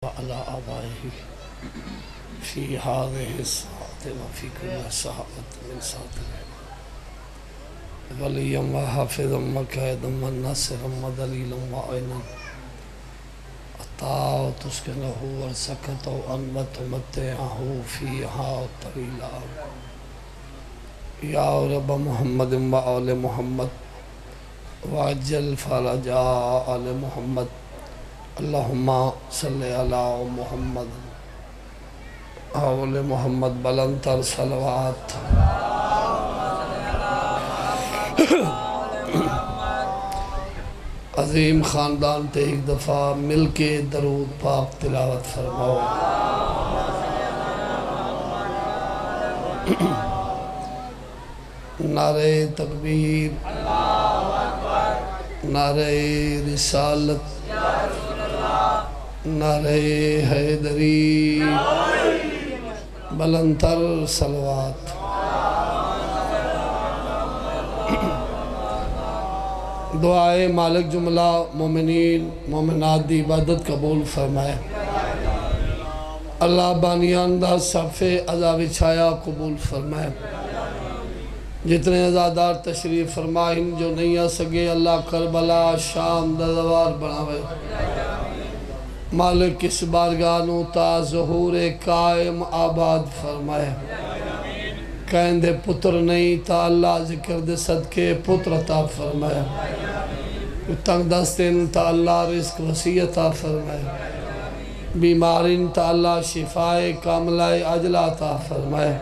وعلى آبائه في هذه الساعة وفي كل ساعة من ساعته وليا وحافظا وكائدا وناصرا ودليلا وعينا أطاع تسكنه وسكته أن وتمتعه فيها طويلا يا رب محمد وآل محمد وعجل فرجا آل محمد اللهم صل على محمد آل محمد بلندتر صلوات عظیم خاندان تے ایک دفعہ مل کے درود پاک تلاوت فرماؤ نعرہ تکبیر نعرہ رسالت نعرہ حیدری بلندتر صلوات دعائے مالک جملہ مومنین مومنات دی عبادت قبول فرمائے اللہ بانیان دا صفِ عذاب چھایا قبول فرمائے جتنے عزادار تشریف فرمائیں جو نہیں آ سکے اللہ کربلا شام دوار بناوے مالک اس بارگاہوں تا ظہور قائم آباد فرمائے کہیں دے پتر نہیں تا اللہ ذکر دے صدقے پتر عطا فرمائے تنگ دستین تا اللہ رزق وسیع عطا فرمائے بیمارین تا اللہ شفائے کاملہ عجلہ عطا فرمائے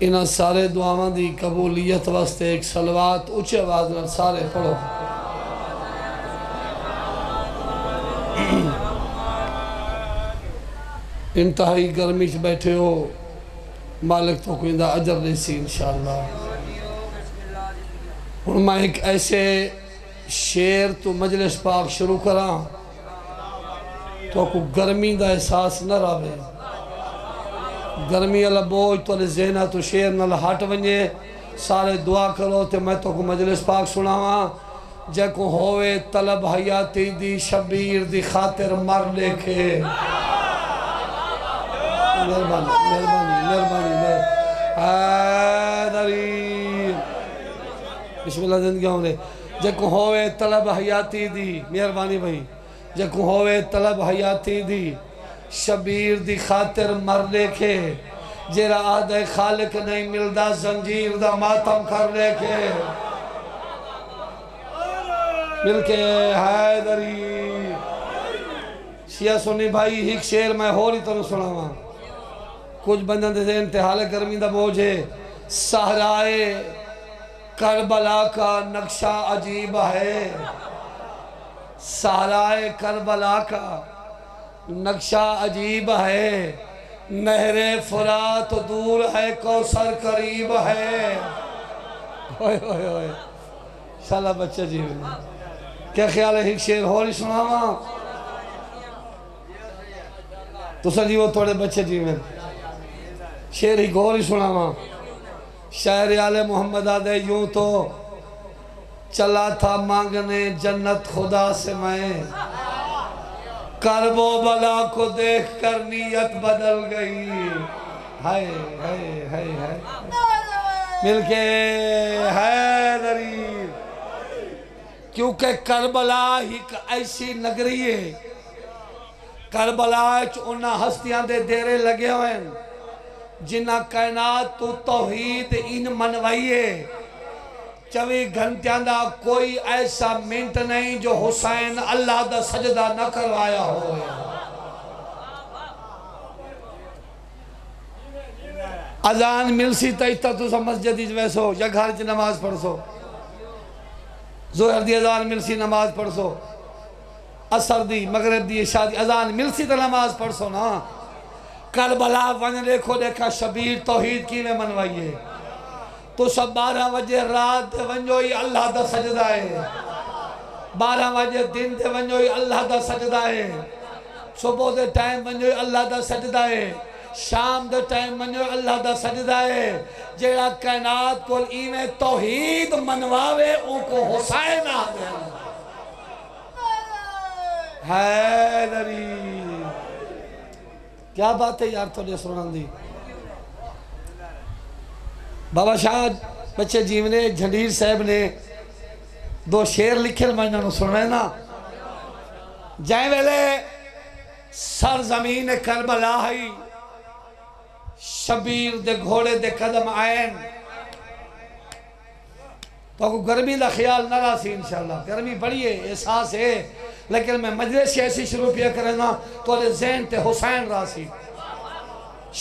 انہاں سارے دعاواں دی قبولیت واسطے ایک صلوات اونچے آواز نال سارے پڑھو انتہائی گرمی سے بیٹھے ہو مالک تو کوئی دا عجر ریسی انشاءاللہ اور میں ایک ایسے شیر تو مجلس پاک شروع کراں تو کو گرمی دا احساس نہ راوے گرمی اللہ بوجھ تو ذہنہ تو شیر نہ ہٹ ونجے سارے دعا کرو تے میں تو کو مجلس پاک سناواں جے کو ہوئے طلب حیاتی دی شبیر دی خاطر مر لے کے مہربانی حیدری بسم اللہ زندگی ہوں نے جے کو ہوئے طلب حیاتی دی مہربانی بھائی جے کو ہوئے طلب حیاتی دی شبیر دی خاطر مر لے کے جیرا آدھے خالق نہیں ملدا زنجیر دا ماتم کر لے کے مل کے حیدری شیعہ سنی بھائی ایک شیر میں ہو رہی طرح سناواں کچھ بندن دے انتحال گرمی دا بوجھے صحرائے کربلا کا نقشہ عجیب ہے صحرائے کربلا کا نقشہ عجیب ہے نہر فرات دور ہے کوثر قریب ہے ہوئے ہوئے ہوئے شاءاللہ بچہ جی کیا خیال ہے ایک شیر ہو رہی سناواں تو سر جی وہ تھوڑے بچے جی میں شیر ہی گوری سناواں شاعر آل محمد آدھے یوں تو چلا تھا مانگنے جنت خدا سے میں کرب و بلا کو دیکھ کر نیت بدل گئی ہائے ہائے ہائے ہائے مل کے حیدری کیونکہ کربلا ایک ایسی نگری ہے کربلا انہاں ہستیاں دے دیرے لگے ہوئے ہیں جنہ کائنات تو توحید ان منوائیے 24 گھنٹیاں دا کوئی ایسا منٹ نہیں جو حسین اللہ دا سجدہ نہ کروایا ہوئے اذان ملسی تیتا تو سا مسجدی جویسو یا گھر چی نماز پڑھ سو ظہر دی اذان ملسی نماز پڑھ سو اثر دی مغرب دی شادی اذان ملسی تا نماز پڑھ سو نا کربلا ون دیکھو دیکھا شبیر توحید کی میں منوائیے تو سب 12 بجے رات دے ونجوئی اللہ دا سجدہ ہے 12 بجے دن دے ونجوئی اللہ دا سجدہ ہے صبح دے ٹائم ونجوئی اللہ دا سجدہ ہے شام دے ٹائم ونجوئی اللہ دا سجدہ ہے جیڑا کائنات کو ایمیں توحید منواوے ان کو حسین آدھے حیدری کیا بات ہے یار تو سنان دی بابا شاہ بچے جیونے جھنڈیر صاحب نے 2 شیر لکھے میں انہوں سننے نا جائیں ویلے سرزمین کربلا ہی شبیر دے گھوڑے دے قدم آئین تو کو گرمی دا خیال نہ راسی انشاءاللہ گرمی بڑی ہے احساس ہے لیکن میں مجلس ایسی شروع پیا کرنا تو علی ذہن تے حسین راسی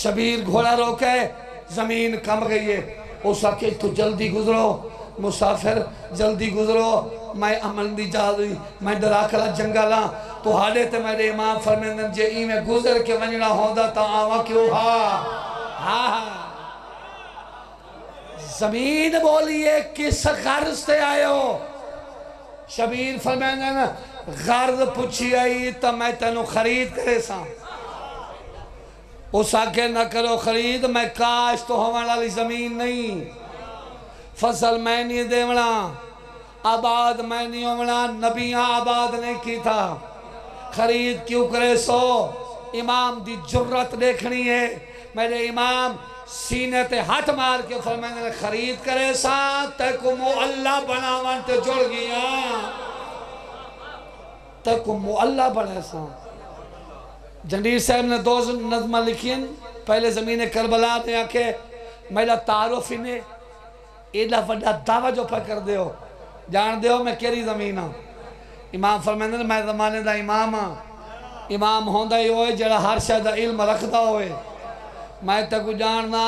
شبیر گھوڑا روکے زمین کم گئی ہے اس آکے تو جلدی گزرو مسافر جلدی گزرو میں امن دی جا دی میں دراکلہ جنگالا تو حالے تے میرے امام فرمیندن جے ای میں گزر کے ونجنا ہوندہ تا آوہ کیوں ہاں زمین بولیے کس غرض تے آئے ہو شبیر فرمیندن غرض پوچھی آئی تا میں تینوں خرید کرے ساں اس آکے نہ کرو خرید میں کاش تو ہمارا لی زمین نہیں فصل میں نہیں دیونا آباد میں نہیں ہونا نبیاں آباد نہیں کی تھا خرید کیوں کرے سو امام دی جرت دیکھنی ہے میرے امام سینے تے ہاتھ مار کے فرمائے خرید کرے سا تیکو معلّہ بناوان تے جڑ گیا تیکو معلّہ بنے سا جنڈیر صاحب نے 2 نظمہ لکھیں پہلے زمین کربلا نے آکے میرا تعارف انہیں ایڈا وڈا دعویٰ جو پہ کر دے ہو جان دے ہو میں کیری زمین ہوں امام فرمیندے میں زمانے دا امام ہوں امام ہوندہ ہی ہوئے جڑا ہر شاید علم رکھتا ہوئے میں تکو جاننا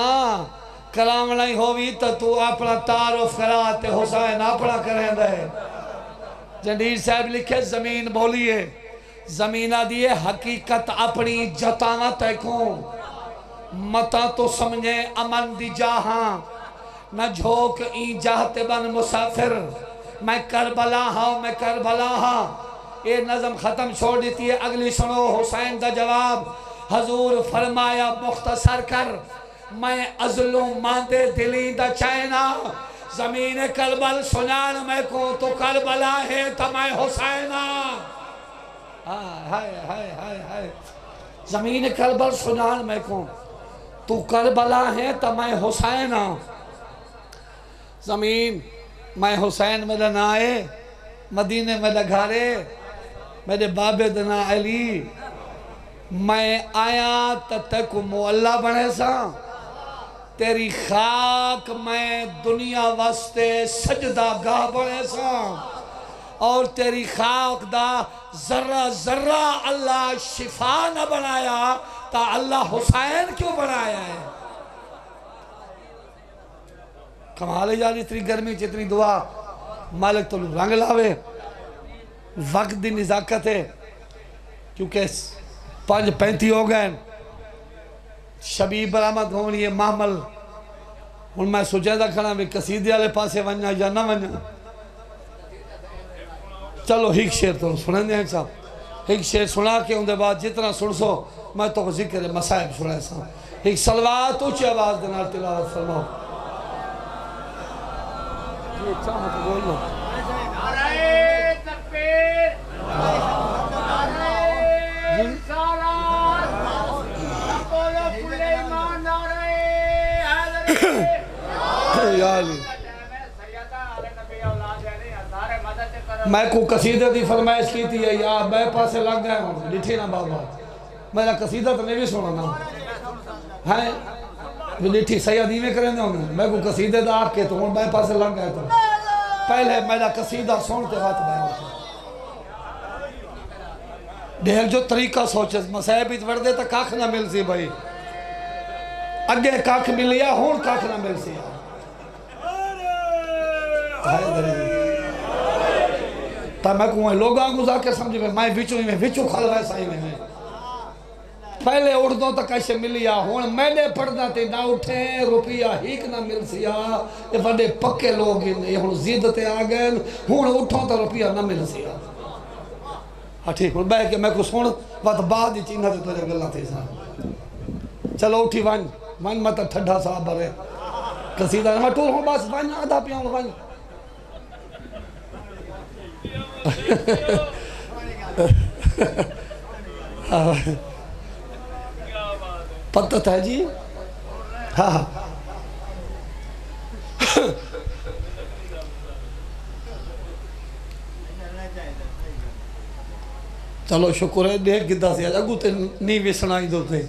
کلام نہیں ہوئی تو اپنا تعارف کراتے حسین اپنا کریں دے جنڈیر صاحب لکھے زمین بولیے زمینہ دیئے حقیقت اپنی جتانا تیکوں متا تو سمجھے امن دی جاہاں نہ جھوک این جاہتے بن مسافر میں کربلا ہاں یہ نظم ختم چھوڑ دیتی ہے اگلی سنو حسین دا جواب حضور فرمایا مختصر کر میں ازلوں ماندے دلی دا چائنا زمین کربل سنان میں کو تو کربلا ہے تو میں حسینہ زمین کربل سنان میں کو تو کربلا ہے تو میں حسینہ زمین میں حسین میں لنا آئے مدینے میں لگھارے میرے بابے دنا علی میں آیا تک معلّہ بنے سا تیری خاک میں دنیا واسطے سجدہ گاہ بنے سا اور تیری خاک دا ذرہ ذرہ اللہ شفا نہ بنایا تا اللہ حسین کیوں بنایا ہے کمال جالی اتنی گرمی اتنی دعا مالک تو رنگ لاوے وقت دی نزاکت ہے کیونکہ 5:35 ہو گئے شبیب برآمد ہونی ہے محمل ان میں سوچے دا کھڑا بھی قصیدے والے پاسے ونجا یا نہ ونجا چلو ایک شیر تو سنیں دیں صاحب ایک شیر سنا کے ان دے بعد جتنا سن سو میں تو ذکر مسائب سنائے صاحب ایک صلوات اونچی آواز دینا تلاوت فرماؤ یہ چاہاں تو بول لو نعرہ تکبیر نعرہ رسالت نقول کل ایمان نعرہ حیدر یا علی میں کو قصیدہ دی فرمائش کی تھی یا میں پاسے لگ گئے ہوں لٹھی نا بابا میرا قصیدہ تو نہیں بھی سنا نا ہے لٹھی سیادی میں کریں دے میں کو قصیدہ دا آکے تو میں پاسے لگ گئے تو پہلے میرا قصیدہ سنتے وقت میں ہوتا دیکھ جو طریقہ سوچے مسائب اس وردے تا کاکھ نہ مل سی بھائی اگے کاکھ ملیا ہون کاکھ نہ مل سی تا میں کو لوگاں گزا کے سمجھے میں وچو کھلوائے سائی میں پہلے اردوں تک ایسے ملیا ہون میں نے پڑھنا تے نہ اٹھے روپیہ ہیک نہ مل سیا یہ بڑے پکے لوگ یہ ہون زیدتے آگئے ہون اٹھوں تا روپیہ نہ مل سیا ہاں ٹھیک ہون بہ کے میں کو سن وقت بعد ہی چینہ تے تجھے گلہ تھی سا چلو اٹھی وان مطلب ٹھڈا صاحب برے قصیدہ میں ٹول ہوں بس وان آدھا پیاں وان پتہ تھا جی ہاں چلو شکر ہے دیکھ گدہ سے اگو تے نہیں وسنائی دو تے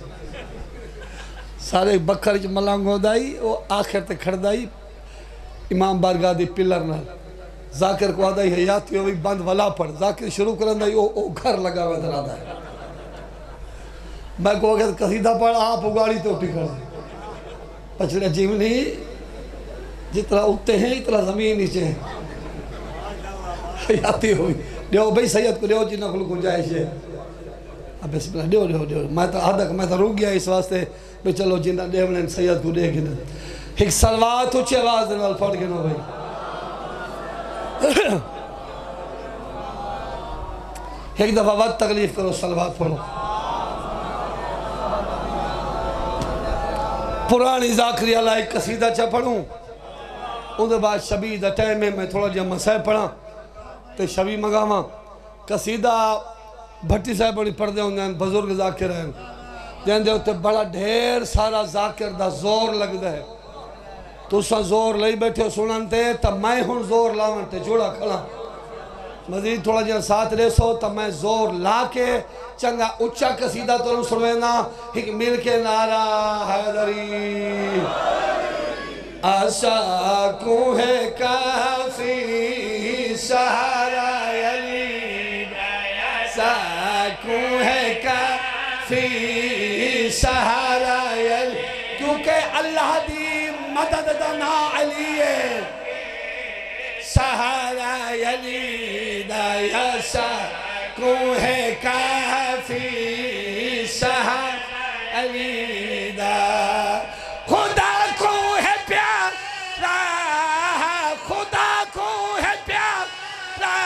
سارے بکر ملانگو دائی وہ آخر تے کھڑ دائی امام بارگاہ دی پلر نہ ذاکر کو آدھائی حیاتی ہوئی بند ولا پڑ ذاکر شروع کرن دائی وہ گھر لگا ہوئے در آدھا ہے میں کو اگر قصیدہ پڑھ آپ اگاڑی تو ٹکڑ پچھلے جیونی جتنا اٹھتے ہیں اتنا زمین نیچے ہیں حیاتی ہوئی دیو بھئی سید کو دیو جی نقل گنجائش ہے اب بسم اللہ دیو میں تو روک گیا اس واسطے بھئی چلو جنہ دیونین سید کو دے گنا ایک سلوات اچھے آواز دنال پڑھ گنا بھئی ایک دفعہ وقت تکلیف کرو سلوات پڑھو پرانی ذاکری اللہ ایک قصیدہ چا پڑھوں ان دے بعد شبی دا ٹائم میں تھوڑا جا مسائل پڑھا تے شبی مگاما قصیدہ بھٹی صاحب بڑی پڑھ دے ہوں گے بزرگ ذاکر ہیں جن دے ہوتے بڑا ڈھیر سارا ذاکر دا زور لگ دے تو سا زور لئی بیٹھے سنانتے تب میں ہوں زور لاؤنتے جوڑا کھڑا مزید تھوڑا جہاں ساتھ لے سو تب میں زور لا کے چنگا اچھا قصیدہ تو انہوں سنوینا ایک مل کے نعرہ حیدری آساکوں ہے کافی سہارا یلید آساکوں ہے کافی سہارا یلید کیونکہ اللہ دی مدد دنا علی ہے سہارا یلید آساکوں ہے کافی سہارا یلید خدا کو ہے پیارا خدا کو ہے پیارا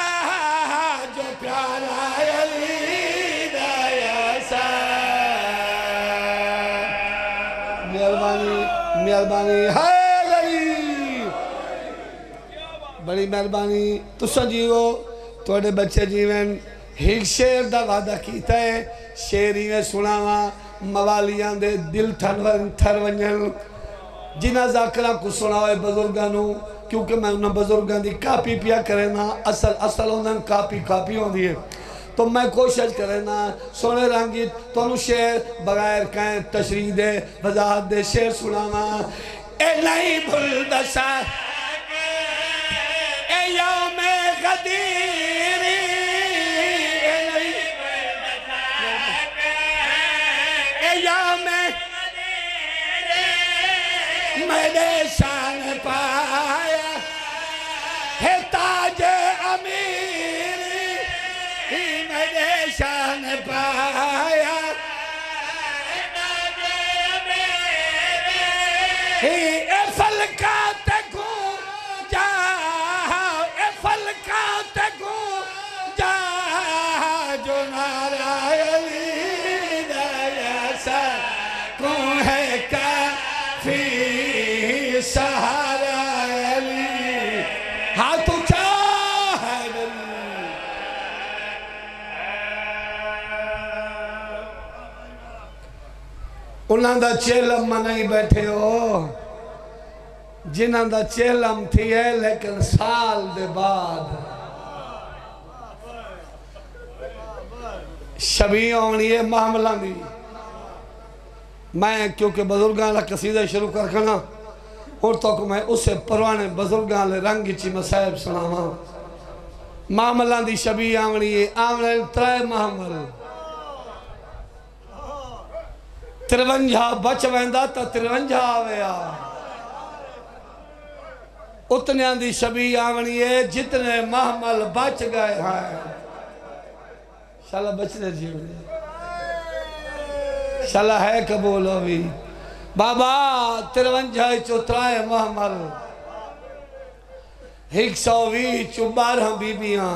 جو پیارا یلید ایسا مہربانی ہے غریب بڑی مہربانی تو سجیو توڑے بچے جیوین ایک شیر دا وعدہ کیتا ہے شیری میں سناوا موالیاں دے دل تھر ونجن جنہ ذاکرہ کو سناوے بزرگانوں کیونکہ میں انہاں بزرگان دی کاپی پیا کرنا اصل انہاں کاپی ہوں دیئے تو میں کوشش کرنا سونے رنگی تو انہوں شیر بغیر کہیں تشریح دے وضاحت دے شیر سناوا اے نہیں بھول دسا اے یوم غدیری اے نہیں اے یوم میں نے شان پایا ہے تاج امیری میں نے شان پایا اے فلکات کو جا اے فلکات کو جا جو نعرہ یلید ایسا کون ہے کافی سہارا یلید ہاتھ اچھا ہے انہاں دا چیلم منائی بیٹھے ہو جنہاں دا چیلم تھی ہے لیکن سال دے بعد شبیہ ہونی ہے معاملہ دی میں کیونکہ بزرگان لے قصیدہ شروع کر کرنا اور تو کہ میں اسے پروانے بزرگان لے رنگی چی مسائب سناما معاملہ دی شبیہ ہونی ہے آمنے ترائے محمل 53 بچ ویندہ تا 53 آویا اتنے اندھی شبیہ آونی ہے جتنے محمل بچ گئے ہیں شاءاللہ بچنے جیونے شاءاللہ ہے قبول ہوئی بابا 53 چوترائے محمل 120 12 بیبیاں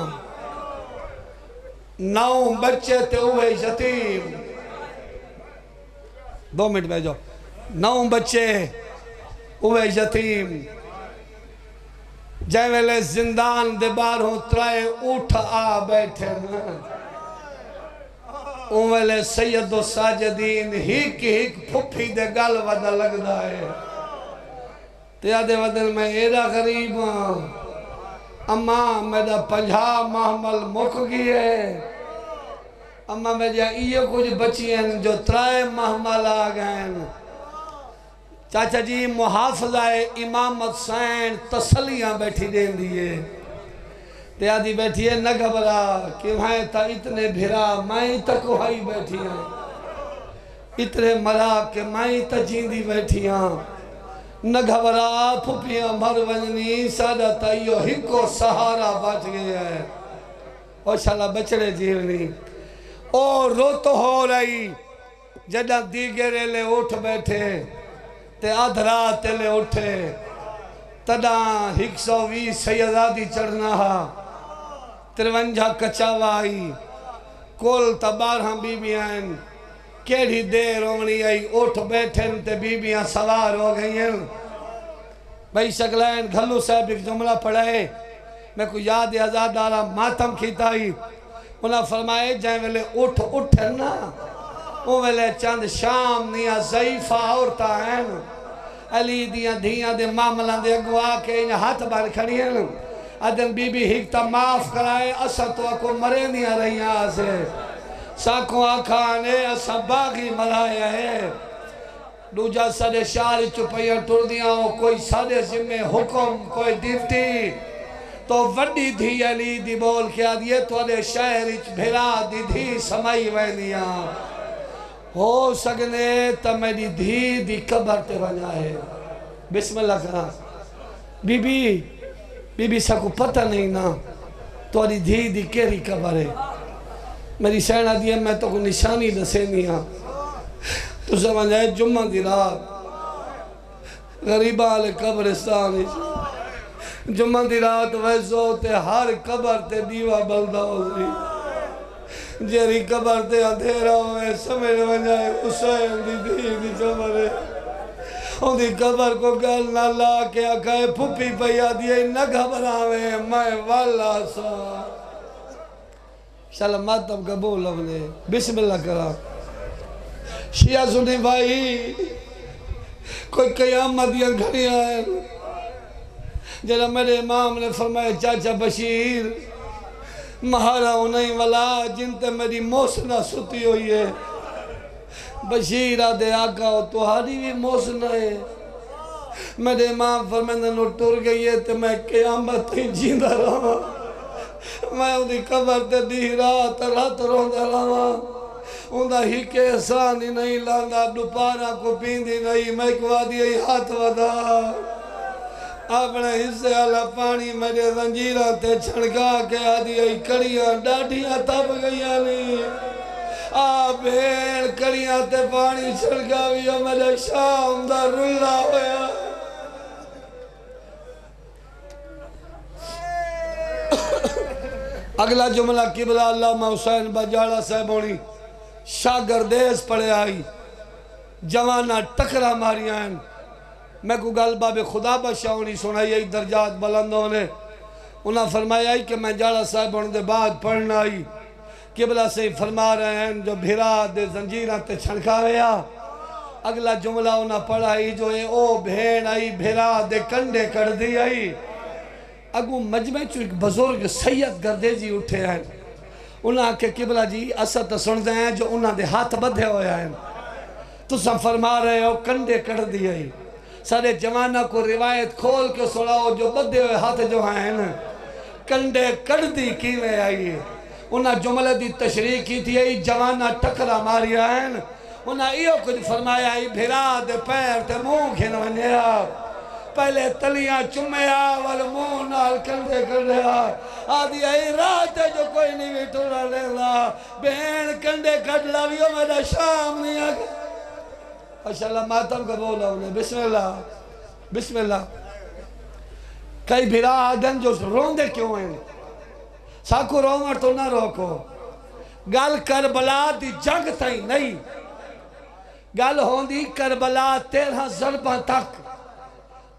9 بچے تے ہوئے یتیم 2 منٹ میں جاؤ 9 بچے ہوئے یتیم جائے ویلے زندان دے باروں ترائے اٹھ آ بیٹھے اوہلے سید و ساجدین ہیک پھپھی دے گل ودا لگدا ہے تے آدھے ودن میں ایڈا غریب ہوں اماں میرا 50 محمل مک گئی ہے اماں میرا یہ کچھ بچی ہیں جو 3 محمل آ گئے ہیں چاچا جی محافظہ امامت سین تسلیاں بیٹھی دین دیئے تے آدھی بیٹھی ہے نہ گھبرا کہ میں تا اتنے بھرا میں تا کوہائی بیٹھی ہیں اتنے مرا کہ میں تا جیندی بیٹھی ہیں نہ گھبرا پھپیاں مر ونجنی سادہ تائیو ہکو سہارا بچ گیا ہے اور شالا بچڑے جیونی اور رو تو ہو رہی جدہ دیگرے لے اٹھ بیٹھے تے آدھرات لے اٹھے تدہ 120 سیدادی چڑھنا ہا 53 کچاوائی کول تا 12 بیبیاں کیڑی دیر ہوگنی آئی اٹھ بیٹھن تے بیبیاں سوار ہو گئی ہیں بھائی شکلین گھلو صاحب ایک جملہ پڑھائے میں کو یاد ازاد دارا ماتم کھیتا ہی انہاں فرمائے جائیں ویلے اٹھن نا وہ ویلے چند شام نیا ضعیفہ عورتہ ہیں علی دیاں دھیاں دے معاملان دے اگوا کے انہیں ہاتھ بار کھڑی ہیں ادن بی بی ہکتا معاف کرائے اسا تو اکو مرے نیا رہی آسے ساکھوں آکھانے اسا باغی ملایا ہے دوجہ ساڑے شہر چپیاں ٹر دیاں ہو کوئی ساڑے ذمہ حکم کوئی ڈیوٹی تو وڈی دھی علی دی بول کے آدھئے تو آدھے شہر بھیرا دی دھی سمائی وینیاں ہو سکنے تا میری دھی دی قبر تے بنا ہے بسم اللہ کرا بی بی سا کو پتہ نہیں نا تو آدھی دھی دی کیری قبر ہے میری سینہ دیئے میں تو کو نشانی دسینی ہاں تو سمجھائے جمعہ دی رات غریبہ آلے قبرستان جمعہ دی رات ویسو تے ہر قبر تے دیوہ بلدہ ہو گئی جیری قبر تے اندھیرا ہوئے سمجھ بنجائے حسین دی قبر ہے ان دی قبر کو گل نہ لا کے آکھائے پھپی پیا دیئے نہ گھبراوے میں والا سا شاءاللہ ماتم قبول ہونے بسم اللہ کرا شیعہ سنی بھائی کوئی قیامت یا گھڑیاں ہیں جنہا میرے امام نے فرمایا چاچا بشیر مہارا انہیں والا جن تے میری موسنہ ستی ہوئی ہے بشیر آدھے آقا ہو تو ہاری بھی موسنہ ہے میرے امام فرمائے نو ٹر گئی ہے تو میں قیامت ہی جیندہ رہا میں انہیں قبر تے دی رات روندہ رہا اندھا ہی کے احسان ہی نہیں لاندہ دوپارا کو پیندی نہیں میں کو آدھی ہاتھ ودا اپنے حصے والا پانی میرے زنجیرہ تے چھڑکا کے آدھی کڑیاں ڈاڑیاں تب گئیاں نہیں بھیڑ کڑیاں تے پانی چھڑکا بھی میرے شام دا رلا ہویا اگلا جملہ قبلہ علامہ حسین بجاڑا صاحب ہونی شاگردیز پڑے آئی جوانہ ٹکرہ ماریاں ہیں میں کو گل باب خدا بشاہ ہونی سنائی ای درجات بلندوں نے انہاں فرمایا کہ میں جاڑا صاحب ہونے دے بعد پڑھنا آئی قبلہ سے فرما رہے ہیں جو بھیرا دے زنجیرہ تے چھنکا رہا اگلا جملہ انہاں پڑھائی جو ہے او بھین آئی بھیرا دے کنڈے کر دی آئی اگو مجمع چو ایک بزرگ سید گردیزی اٹھے ہیں انہاں کے قبلہ جی اسد سن دے ہیں جو انہاں دے ہاتھ بدھے ہویا ہیں تو سب فرما رہے ہو کنڈے کر دی آئی سارے جوانہ کو روایت کھول کے سناؤ جو بدھے ہوئے ہاتھ جو ہیں کنڈے کر دی کیویں آئی انہاں جملہ دی تشریح کی تھی ای جوانہ ٹکرہ ماریا ہیں انہاں ایو کچھ فرمایا ای بھیرا دے پیر تے منہ کھن ونیا پہلے تلیاں چمیا والمونہ نال کندے کر رہا آدھی ای رات ہے جو کوئی نہیں بھی ٹورا لینا بہن کندے کٹ لاویو میرا شام نہیں آگا ماشاءاللہ ماتم کا بولا انہیں بسم اللہ کئی بھیرا آدن جو روندے کیوں ہیں ساکو رومر تو نہ روکو گل کربلا دی جنگ تھئی نہیں گل ہوندی کربلا 13 ضربہ تک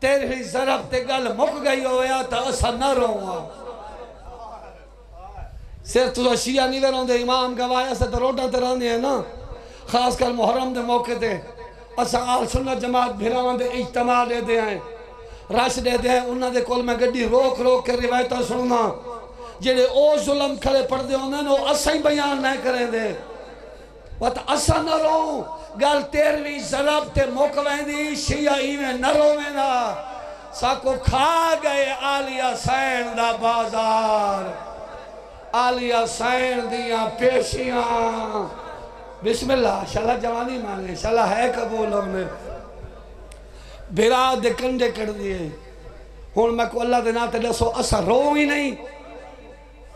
13 ضرب تے گل مک گئی ہویا تا اسا نہ رہا صرف تو شیعہ نہیں وے روندے امام گوایا سے دروٹا ترانے ہیں نا خاص کر محرم دے موقع تے اسا آل سنت جماعت بھیراوان دے اجتماع دے دے ہیں رش دے دے ہیں انہاں دے کول میں گڈی روک روک کے روایتاں سننا جڑے او ظلم کھڑے پڑ دے ہوندے نو اسا ہی بیان نہ کریں دے وقت اسا نہ رو گل 13ویں ضرب تے موقعیں دی شیعہ ایویں نہ رویں نا ساکو کھا گئے آلیہ سین دا بازار آلیہ سین دیاں پیشیاں بسم اللہ شاللہ جوانی مانے شاللہ ہے قبول ہونے بھیرا دے کنڈے کر دیئے ہون میں کو اللہ دے ناتے لسو اسا رو ہی نہیں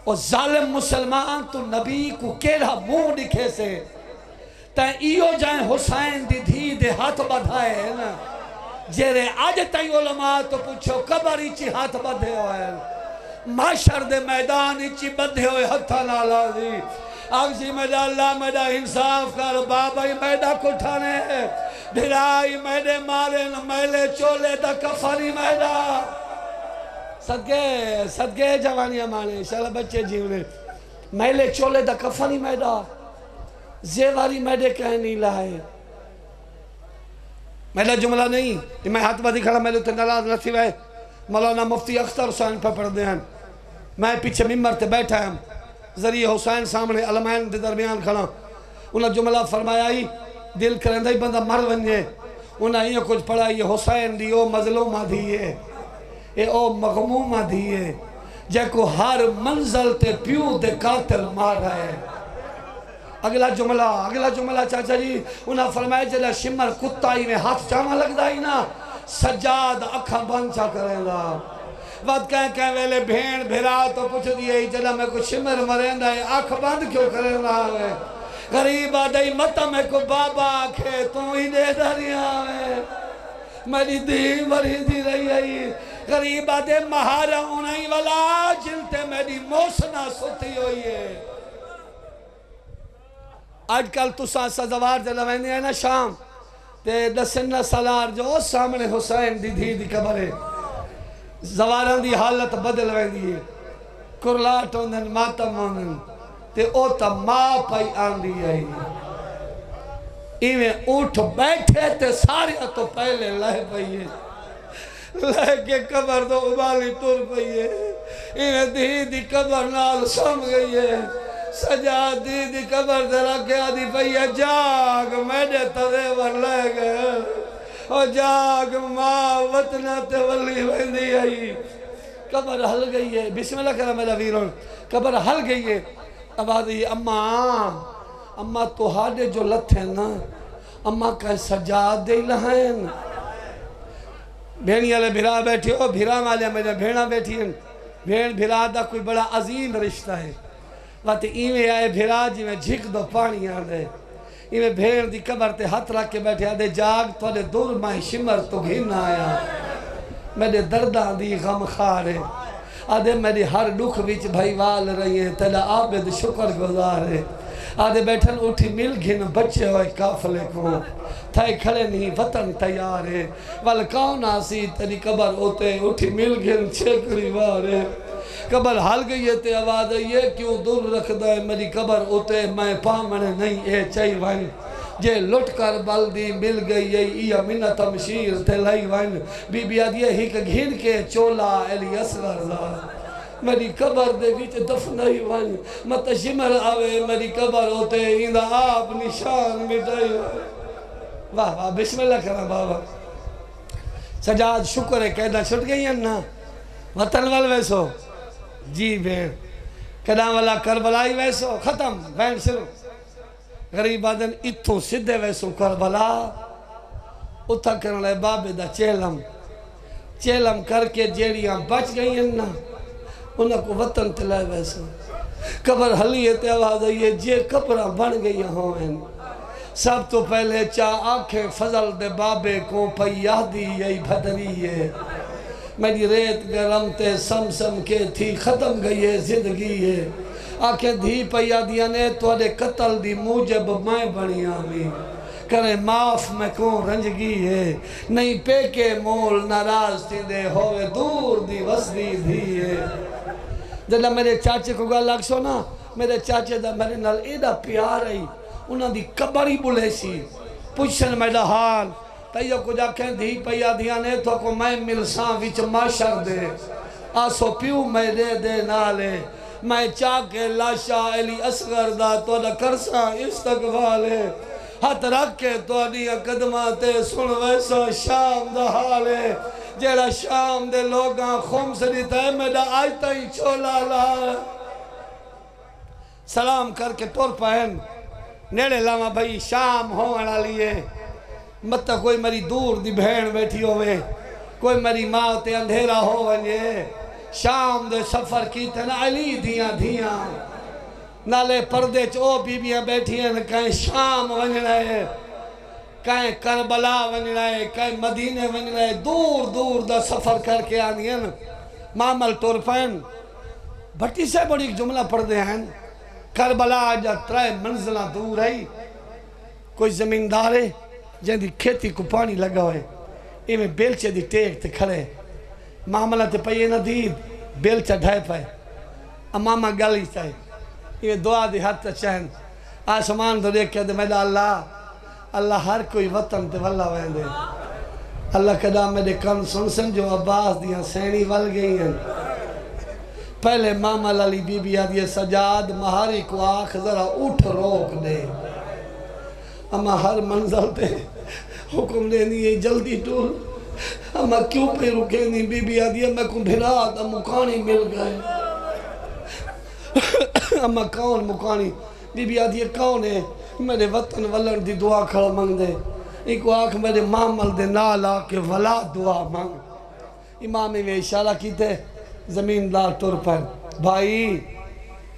اور ظالم مسلمان تو نبی کو کیڑا منہ دکھے سے تائیں ایو جائیں حسین دی دھی دے ہاتھ بدھائے ہیں نا جیرے آج تائیں علماء تو پوچھو قبر ایچی ہاتھ بدھے ہوئے معاشر دے میدان ایچی بدھے ہوئے ہتھا لالا دی آگزی میڈا اللہ میڈا انصاف کر بابا ہی میڈا کٹھانے بھرائی میڈے مارے میلے چولے دا کفاری میڈا صدقے جوانی ہمارے انشاءاللہ بچے جیونے میلے چولے دا کفاری میڈا زیواری میڈے کہیں نہیں لائے میڈا جملہ نہیں میں ہاتھ بدھی کھڑا میلے تندراز نسی وے مولانا مفتی اختر حسین پہ پڑھ دے ہیں میں پیچھے ممبر تے بیٹھا ہوں ذریعہ حسین سامنے علمین دے درمیان کھڑا انہاں جملہ فرمایا ہی دل کرندہ ہی بندہ مر ونجے انہاں یہ کچھ پڑھا یہ حسین دی او مظلومہ دیئے اے او مغمومہ دیئے جے کو ہر منزل تے پیو دے قاتل مار رہے اگلا جملہ چاچا جی انہاں فرمایا جلہ شمر کتائی میں ہاتھ چاما لگ دائی نا سجاد اکھا بانچا کریں گا وقت کہیں ویلے بھین بھیرا تو پوچھ دیئے ہی جلہ میں کو شمر مرین دائی آنکھ بند کیوں کریں گا غریب آدھائی مطا میں کو بابا آکھے تو ہی دے داریا میں میری دی مری دی رہی ہے غریب آدھے مہارا انہی والا جلتے میری موسنا سوتی ہوئی ہے آج کل تو سزوار جلوینے ہیں نا شام تے دسنہ سالار جو سامنے حسین دی دھی دی قبرے زواران دی حالت بدل ویندی ہے کرلات ہوندن ماتم ہوندن تے او تا ماں پائی آن دی ہے ایویں اٹھ بیٹھے تے ساری تو پہلے لہ پئی ہے لہ کے قبر تو ابالی ٹر پئی ہے ایویں دی دی قبر نال سم گئی ہے سجاد دی قبر درہ کے آدھی پئی ہے جاگ میڈے تدے ور لے گئے اور جاگ ماں وطنہ تے ولی ویندی ہے قبر حل گئی ہے بسم اللہ کرا میرا ویرون قبر حل گئی ہے اب آدھی اممہ تو ہاڑے جو لتھے نا اممہ کہیں سجاد دے لہائیں بھینی والے بھیرا بیٹھی ہو بھیرا والے میرے بھینا بیٹھی ہیں بھین بھیرا دا کوئی بڑا عظیم رشتہ ہے وقت ایویں آئے بھیرا جی میں جھک دو پانی آدھے ایویں بھین دی قبر تے ہاتھ رکھ کے بیٹھے آدھے جاگ تو دے دور ماہ شمر تو گھن آیا میرے دردان دی غم خار ہے آدھے میری ہر دکھ وچ بھائی وال رہی ہیں تیلا عابد شکر گزار ہے آدھے بیٹھن اٹھی مل گھن بچے ہوئے کافلے کو تھائے کھڑے نہیں وطن تیار ہے وال کون آسی تیری قبر ہوتے اٹھی مل گھن چھکری وار ہے قبر حل گئی ہے تے آواز ہے یہ کیوں دور رکھ دائے میری قبر ہوتے میں پامنے نہیں اے چاہی وائن جے لٹ کر بلدی مل گئی ہے یہ منت مشیر تے لائی وائن بی بی آدھی ہی کہ گھن کے چولا علی اصغر زار میری قبر دے بیچ دفنائی وائن مت شمر آوے میری قبر ہوتے اندہ آپ نشان مٹائی واہ واہ بسم اللہ کرنا بابا سجاد شکر ہے قیدہ چھٹ گئی ہیں نا وطن وال ویسو جی بین قدام والا کربلائی ویسو ختم بین شروع غریب آدن اتھوں سدھے ویسو کربلا اتھا کرنے لئے بابے دا چیلم کر کے جیڑیاں بچ گئی ہیں نا انہاں کو وطن تلائے ویسو قبر حلیے تے آواز آئیے جے قبرہ بن گئی ہوئیں سب تو پہلے چاہ آنکھیں فضل دے بابے کو پیادی یہی بھدری ہے میری ریت گرم تے سم کے تھی ختم گئی ہے زندگی ہے آنکھیں دھی پیادیاں نے توڑے قتل دی موجب میں بنی آمی کرے معاف میں کون رنجگی ہے نہیں پے کے مول ناراض تھی دے ہوئے دور دی وسدی دھی ہے جلہ میرے چاچے کو گا لگ سو نا میرے چاچے دا میرے نال ایڈا پیار آئی انہاں دی کبری بلے سی پوچھن میڈا حال تیو کو جا کہیں دھی پیا دھیانے تو کو میں ملساں وچ معاشر دے آسو پیو میں دے نالے میں چاکے لاشا علی اصغر دا تو دا کرساں استقبالے ہاتھ رکھ کے تو دیا قدماتے سن ویسا شام دا حالے جیڑا شام دے لوگاں خمس دیتا ہے میڈا آئیتا ہی چھولا لا سلام کر کے طور پہن نیڑے لاما بھائی شام ہونا لیے مطلب کوئی میری دور دی بہن بیٹھی ہوئے کوئی میری ماں تے اندھیرا ہو ونجے شام دے سفر کی تے نا علی دھیاں نالے پردے چو بیبیاں بیٹھی ہیں کہیں شام ونجنا ہے کہیں کربلا ونجنا ہے کہیں مدینے ونجنا ہے دور دور دا سفر کر کے آنی ہیں معامل طور پہن بھٹی سے بڑی ایک جملہ پڑھ دے ہیں کربلا آجا ترائے منزلہ دور ہے کوئی زمیندار ہے جن دی کھیتی کو پانی لگا ہوئے ایمیں بیلچے دی ٹیک تے کھڑے معاملہ تے پئیے نہ دید بیلچہ ڈھائے پائے امامہ گلی چاہے یہ دعا دی حد چاہن آسمان تو دیکھ کے دے میڈا اللہ ہر کوئی وطن تے واللہ وین دے اللہ کدا میڈے کن سن جو عباس دیاں سینی ول گئی ہیں پہلے ماما لالی بی بی آدھی سجاد مہاری کو آنکھ ذرا اٹھ روک دے اما ہر منزل تے حکم دینی ہے جلدی ٹول اما کیوں پہ رکے نہیں بی بی آدھی میں کو بھرات مکانی مل گئے اما کون مکانی بی بی آدھی کون ہے میرے وطن ولن دی دعا کھڑا منگ دے ایک آنکھ میرے معامل دے نالا کے ولا دعا منگ امامی میں اشارہ کیتے زمیندار طور پر بھائی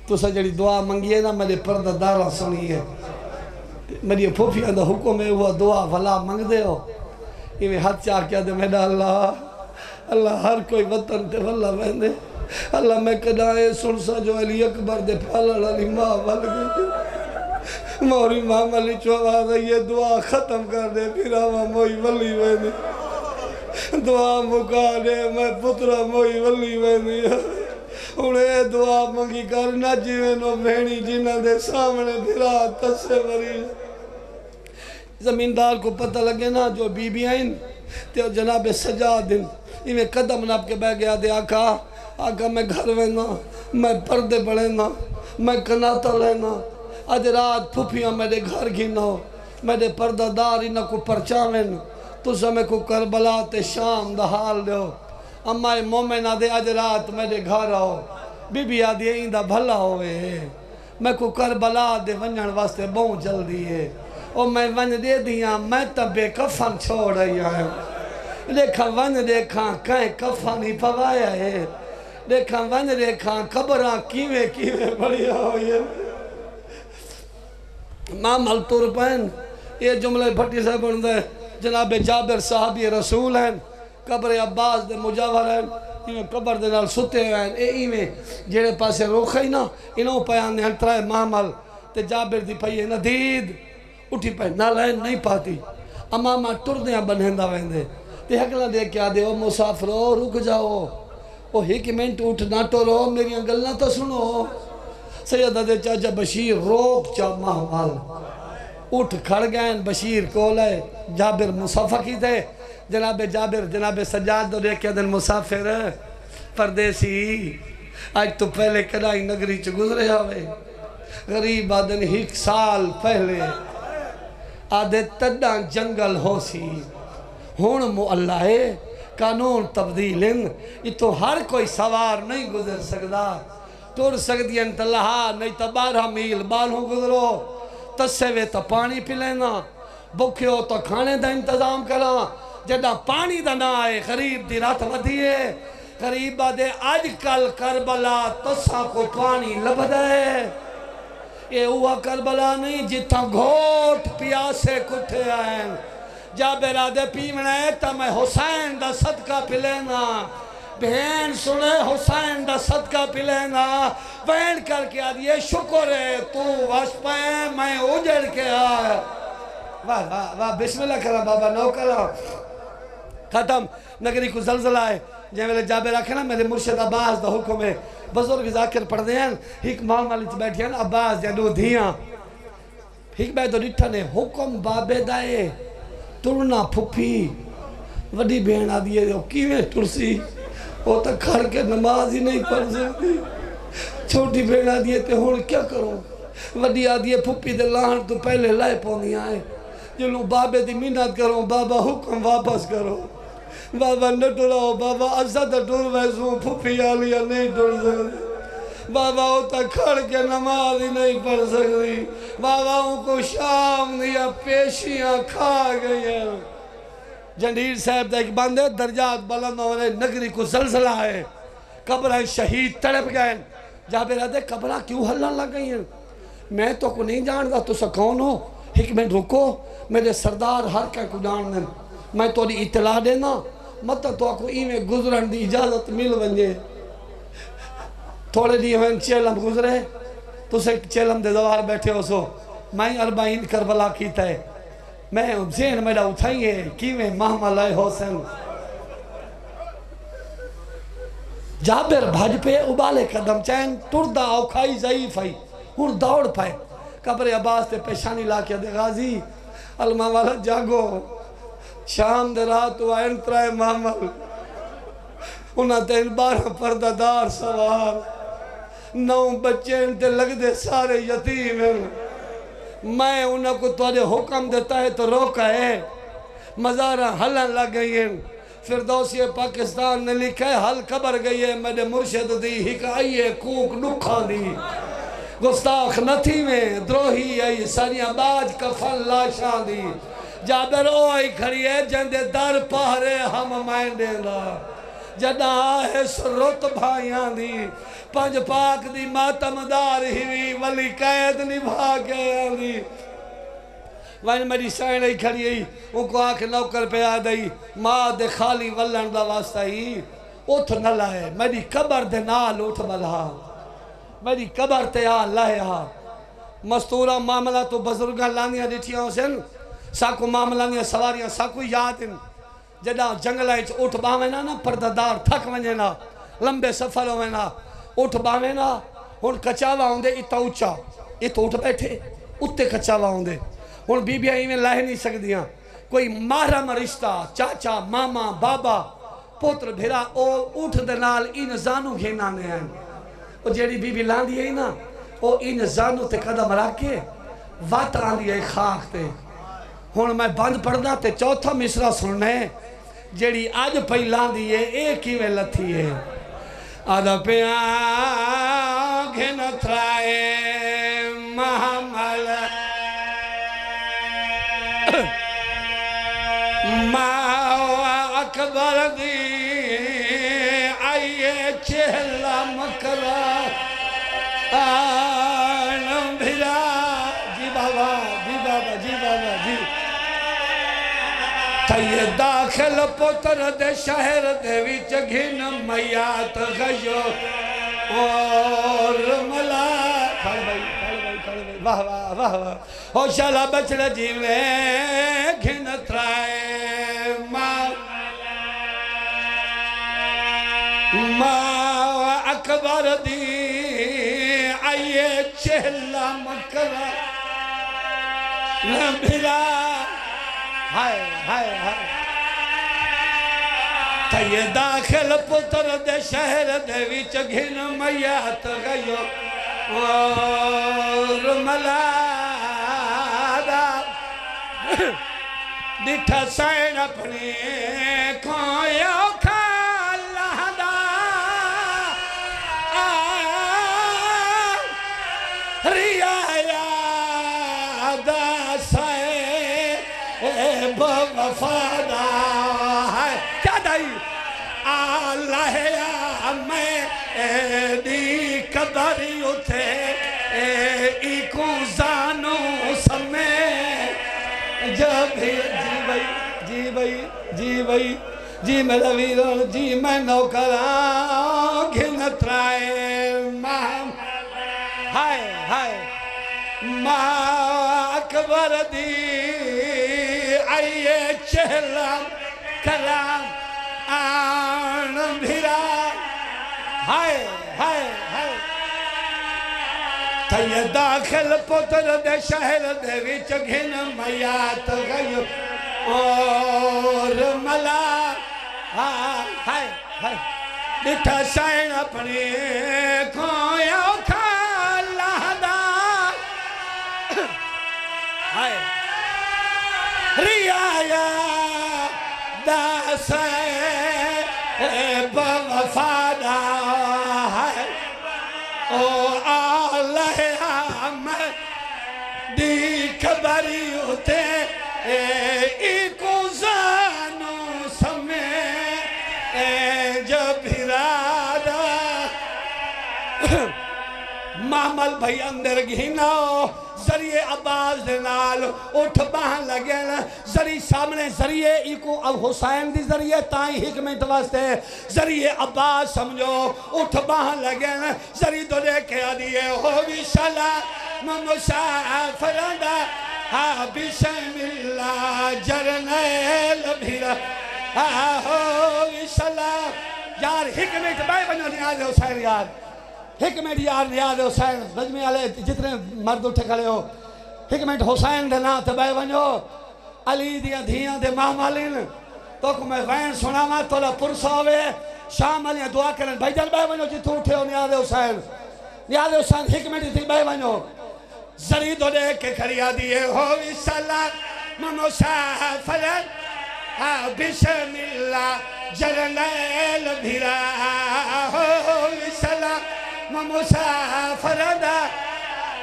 تو سجڑی دعا منگی ہے نا میرے پردہ دارہ سنی ہے میری پھوپیاں دا حکم ہے وہ دعا ولا منگ دے ہو یہ میں ہاتھ چاہ کیا دے میڈا اللہ ہر کوئی وطن تے واللہ بہنے اللہ میں کدائے سنسا جو علی اکبر دے پھالا علی ماں ول گئی موری ماں ملی چوہا دے یہ دعا ختم کر دے پھر آوہ موئی ولی بہنے دعا مکا دے میں پترہ موئی ولی بہنی انہیں دعا منگی کرنا جیوینو بہنی جنہ دے سامنے بھرا تسے بری زمیندار کو پتہ لگے نا جو بی بی آئین تے جناب سجاد دن انہیں قدم ناب کے بہ گیا دے آقا میں گھر وینا میں پردے بڑھینا میں کناتا لینا آج رات پھوپیاں میرے گھر گھینا میرے پردہ دار انہاں کو پرچاوین تو سمیں کو کربلا تے شام دا حال دیو امائی مومنہ دے آج رات میرے گھر آؤ بی بی آدھی ایندہ بھلا ہوئے میں کو کربلا دے ونجن واسطے بہت جلدی ہے اور میں ون دے دیاں میں تب بے کفن چھوڑ رہی آئے دیکھا ون دیکھا کہیں کفن ہی پوایا ہے دیکھا ون دیکھا قبران کیوے بڑھیا ہوئی ہے معامل طور پہن یہ جملے بھٹی سے بڑھ دے جناب جابر صحابی رسول ہیں قبر عباس دے مجاور ہیں انہیں قبر دے نال ستے ہیں اے میں جیڑے پاسے روکھائی نا انہوں پیان ہیں ترائے معامل تے جابر دی پہیے ندید اٹھی پہ نالین نہیں پاتی امامہ ٹردیاں بنہندہ ویندے تے حقلہ دے کیا دے او مسافرو رک جاؤ او ایک منٹ اٹھ نہ ٹورو میری گلنا تو سنو سیدہ دے چاچا بشیر روک چا محوال اٹھ کھڑ گئے بشیر کولے جابر مسافر کی تھے جناب جابر جناب سجاد دو دیکھ دن مسافر پردیسی آج تو پہلے کدائی نگری چ گزرے ہوئے غریب آدن ایک سال پہلے آدھے تڈاں جنگل ہو سی ہون اللہ ہے قانون تبدیلن یہ تو ہر کوئی سوار نہیں گزر سکتا ٹور سکتی انتلہا نہیں تو 12 میل بالوں گزرو تسے وے تو پانی پی لینا بکھے ہو تو کھانے دا انتظام کرا جدہ پانی دا نہ آئے غریب دی رات ودیے غریب دے آج کل کربلا تسا کو پانی لب دے یہ ہوا کربلا نہیں جتا گھوٹ پیاسے کٹھے آئیں جابر آدھے پیمنے تا میں حسین دا صدقہ پی لینا بہن سنے حسین دا صدقہ پی لینا بہن کر کے آدھے شکر ہے تو وش پائیں میں اجڑ کے آئے واہ واہ واہ بسم اللہ کرا بابا نو کرا ختم نگری کو زلزلہ ہے جہاں میں جابر رکھے نا میرے مرشد عباس دا حکم ہے بزرگ ذاکر پڑھ دے ہیں ایک مال مالی چھ بیٹھے ہیں عباس یا دو دھیاں ایک بیٹھ دو ڈٹھا نے حکم بابے دائے ترنا پھپی وڈی بہن آدھی ہے کیویں ٹرسی وہ تک کھڑ کے نماز ہی نہیں پڑھ سکتی چھوٹی بہن آدھی ہے تے ہون کیا کروں وڈی آدھی ہے پھپی دے لان تو پہلے لائے پونی آئے جنہوں بابے دی منت کرو بابا حکم واپس کرو بابا نہ ٹراؤ بابا عزت ٹر ویسوں پھپی آلیا نہیں ٹر سکتی بابا وہ تک کھڑ کے نماز ہی نہیں پڑھ سکتی بابا ان کو شام دیا پیشیاں کھا گئی ہیں جنڈیر صاحب دا ایک بندے درجات بلند ہونے نگری کو زلزلہ ہے قبریں شہید تڑپ گئے جابر آدھے قبریں کیوں ہلن لگ گئی ہیں میں تو کو نہیں جانتا تو سا کون ہو ایک منٹ رکو میرے سردار ہر کہیں کو جان دیں میں تو اطلاع دینا مت تو کو ایمیں گزرن دی اجازت مل بنجے تھوڑے دی ہوئے چیلم گزرے تو سے چیلم دے دوار بیٹھے ہو سو میں 40 کربلا کیتا ہے میں ذہن میرا اٹھائیے کیویں محمد حسین جابر بھاج پہ ابالے قدم چین ٹردہ اوکھائی ضعیف آئی ہون دوڑ پائے قبر عباس تے پیشانی لا کے دے غازی علمہ والا جاگو شام دے رات ہوا انترائے محمد انہاں تے 12 پردہ دار سوار 9 بچے انتے لگ دے سارے یتیم ہیں میں انہاں کو توڑے حکم دیتا ہے تو روکا ہے مزارہ حلن لگ گئی ہیں فردوسی پاکستان نے لکھا ہے حل قبر گئی ہے میرے مرشد دی ہکائیے کوک نکھا دی گستاخ نتھی میں دروہی آئی سانیہ باج کفن لاشاں دی جابر او آئی کھڑی ہے جندے در پہرے ہم مائندے لا جدہ آئے سرط بھائیاں دی پنج پاک دی ماتمدار ہی ولی قید نبھا کے آدھی وائن میری سائن آئی کھڑی ہے ان کو آکھ نوکر پہ آدھائی ماں دے خالی ولن دا واسطہ ہی اٹھ نہ لائے میری قبر دے نال اٹھ بلہا میری قبر تے آ لائے ہاں مستورہ معاملہ تو بزرگاں لانیاں دیٹھیاں حسین ساکو معاملانیاں سواریاں ساکو یاد ہیں جدہ جنگلہ اٹھ باوینا نا پرددار تھک ونجینا لمبے سفر ہوئینا اٹھ باوینا ہون کچاوا ہوندے اتا اچھا اتا اٹھ بیٹھے اتے کچاوا ہوندے ہون بی بی آئی میں لائے نہیں سکدیاں کوئی محرم رشتہ چاچا ماما بابا پوتر بھیرا او اٹھ دنال ان زانو گھینانے ہیں او جیڑی بی بی لان دی ہے نا او ان زانو تے قدم راکے وات آن دی ہے خاک تے ہون میں بند پڑھنا تے چوتھا مصرہ سننے جیڑی آج پہلان دی ہے ایک ہی میں لتھی ہے آدھا پہ آنکھیں نہ ترائے محمل ماں اکبر دی آئیے چہلہ مکرہ آنم بھرا جی بابا جی بابا جی بابا جی تھے داخل پتر دے شہر دے ویچ گھن میات غیو اور ملا کھڑ بھائی واہ واہ واہ واہ ہوشالہ بچڑ جیوے گھن ترائے ماں اکبر دی آئیے چہلہ مکرہ بھرا ہائے ہائے ہائے تھے داخل پتر دے شہر دے ویچ گھن میات غیو اور ملا ڈٹھا سائن اپنے کھویوں کھا لہدا ریایا دا سائے بوفادا کیا دائی اللہ یا میں دی قدری اتھے ایکو زانو سمیں جب جی بھائی جی میرا ویران جی میں نوکران گھن ترائے ماں ہائے ہائے ماں اکبر دی آئیے چہلہ کلام آن بھیرا ہائے ہائے ہائے تھے داخل پتر دے شہر دے وچ گھن میات گئیو اور ملا ہائے ہائے ڈٹھا سائن اپنے کھویا کھالا دا ہائے ریا دا سیب وفادا ہے او آلہ آمد دی کبری ہوتے ایکو زانو سمیں جب ہرادا محمل بھائی اندر گھیناؤ ذریعے عباس دنال اٹھ باہن لگے ذریعے سامنے ذریعے ایکو اب حسین دی ذریعے تائیں حکمت واسطے ذریعے عباس سمجھو اٹھ باہن لگے ذریعے تو لے کے آدھیے ہووی سلام مسافرندہ بسم اللہ جرنیل بھیرا ہووی سلام یار حکمت بھائی بنو نیاز حسین یار حکمت یار نیاز حسین نجمی علیہ جتنے مرد اٹھے کھڑے ہو حکمت حسین دے نا تے بے ونجو علی دیاں دھیاں دے محملین تو کو میں وین سنا ماں تولا پرسا ہوئے شام علیہ دعا کرن بھائی جان بے ونجو جی تو اٹھے ہو نیاز حسین حکمت تھی بے ونجو زری دو دے کے کھڑیا دیئے ہووی سلام مسافرن بسم اللہ جرنیل بھیرا ہووی سلام مسافرن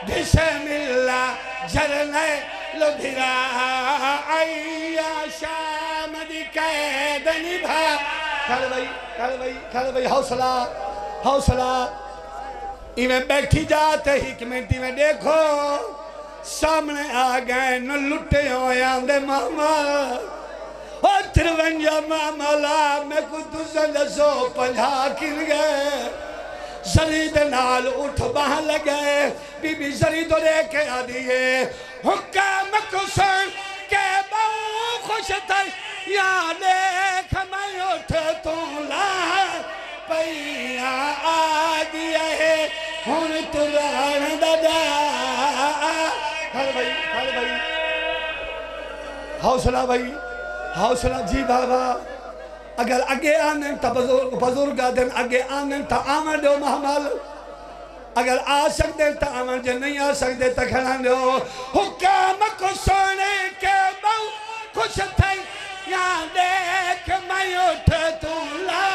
بسم اللہ جرنیل بھیرا آئیا شام دی قید نبھا کھڑ بھائی حوصلہ ایویں بیٹھی جاتے حکمتی میں دیکھو سامنے آگئے نو لٹے ہوئے آندے محمل اور ترونجا محملہ میں کو دوزن سو پنجھا کن گئے زرید نال اٹھ باہن لگے بی بی زرید دے کے آدھیے حکام کسن کے باؤ خوش تھے یا دیکھ میں اٹھ تو لا پہیا آگیا ہے ہون تران دادا کھڑ بھائی حوصلہ جی بابا اگر اگے آنن تا بزرگا دن اگے آنن تا آمن دیو محمل اگر آ سکتے تا آمن جو نہیں آ سکتے تا کھڑان دیو حکام کو سونے کے باؤ خوش تھے یا دیکھ میں اٹھ تو لا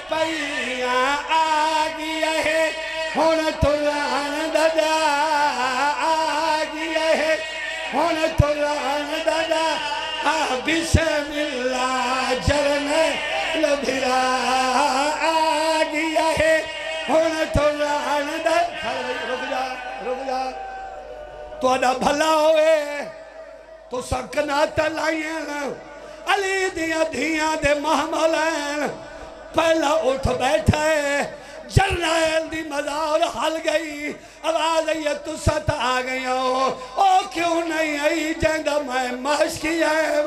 پہیا آگیا ہے ہون تران دادا آگیا ہے ہون تران دادا بسم اللہ جرنیل بھیرا آگیا ہے ہون تران دادا رک جا تو ادا بھلا ہوئے تو سکنا تلائیں علی دیاں دھیاں دے محملیں پہلا اٹھ بیٹھے جرنیل دی مزار حل گئی آواز آئی تو ست آ گئی او کیوں نہیں آئی جیندہ میں مشکی ہے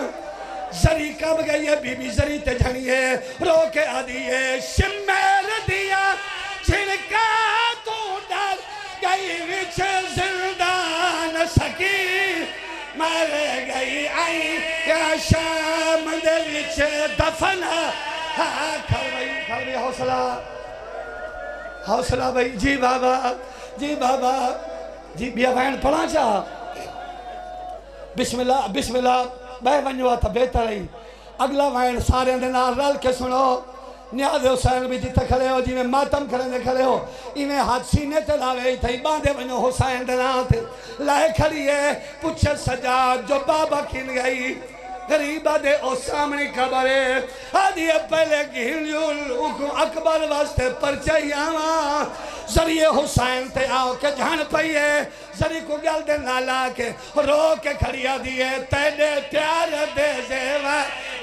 زری کب گئی ہے بی بی زری تے جھنی ہے رو کے آدھی ہے شمیر دیا چھنکا تو ڈر گئی وچ زندان سکی مارے گئی آئی یا شام دے وچ دفنہ کھڑ بھائی حوصلہ بھائی جی بابا جی بیا بہن پڑھا چاہ بسم اللہ بے ونجوا تھا بہتر ہی اگلا بہن سارے دینا رل کے سنو نیاز حسین بھی جیتا کھڑے ہو جی میں ماتم کھڑے ہو ایویں ہاتھ سینے تے لاوے تھے باندھے ونجو حسین دینا تھے لائے کھڑی ہے پوچھے سجاد جو بابا کھن گئی غریبہ دے او سامنے کبرے آدھی پہلے گھنجول اکبر واسطے پرچائی آواں ذریعے حسین تے آؤ کے جھان پئیے ذریعے کو گل دے نالا کے رو کے کھڑیا دیئے تیڑے پیار دے زیوہ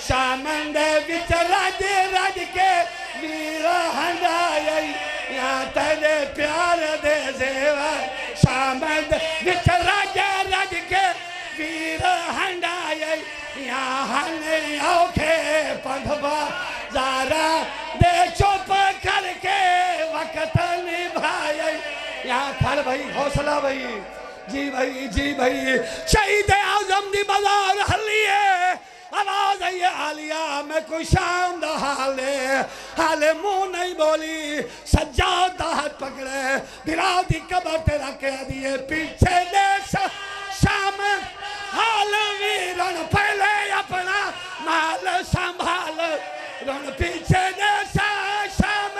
شامن دے وچ رج کے ویرہ ہنڈائی یا تیڑے پیار دے زیوہ شامن دے وچ رج کے ویر ہنڈائے یہاں نے اوکھے پندھ بازارا دے چپ کر کے وقت نبھائے یہاں کھڑ بھائی حوصلہ بھائی جی بھائی شہید اعظم دی بازار حلیے آواز ہے یہ عالیہ میں کوئی شام دا حالے منہ نہیں بولی سجاد دا ہاتھ پکڑے بلال دی قبر تے رکھے دیئے پیچھے دے شام حال ویرن پہلے اپنا مال سنبھال رن پیچھے دے شام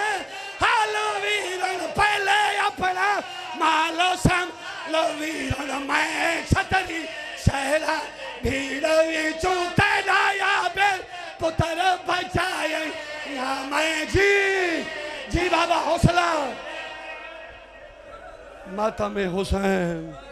حال ویرن پہلے اپنا مال سنبھال ویرن میں چھتری شہرہ بھیڑوی چوتے پتر بچائے یا میں جی بابا حوصلہ ماتم حسین